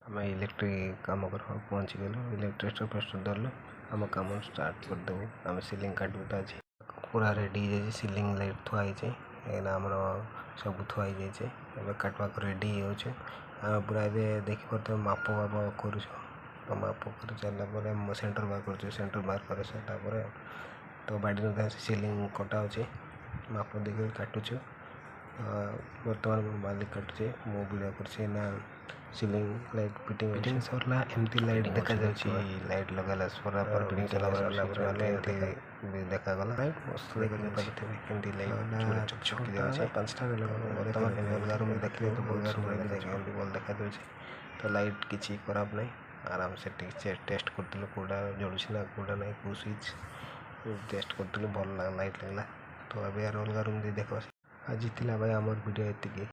आम इलेक्ट्रिक कम कर पहुँची गलु इलेक्ट्रिक फेस्ट धरलु आम कम स्टार्ट करदेबू आम सीलिंग काटूटा अच्छे पूरा रेडी हो सीलिंग लाइट थुआई आमर सब थुआई जाए काटवाक रेडी हो पूरा ए देखिए माप वाप कर माप कर सारापर सेंटर बाहर कर सेंटर बाहर कर सारापर तो बाड़ी सीलिंग कटा अच्छे माप देकर काटुचु बर्तमान मालिक काटुचे मो वीडियो कर सीलिंग लाइट फिटिंग सरला एमती लाइट देखा लाइट लगाला सरापर फिटिंग देखा गला लाइट मस्त देखते लाइट चकचकी जाए 5टा बर्तमान अलगा रूम देखिए तो भल देखा तो लाइट किसी खराब नहीं आराम से टेस्ट करते कौटा जलूसी ना कौटा ना कौ स्विच टेस्ट करते भल लाइट लगला तो अब यार अलग रूम देख आज थी भाई आमर वीडियो ये।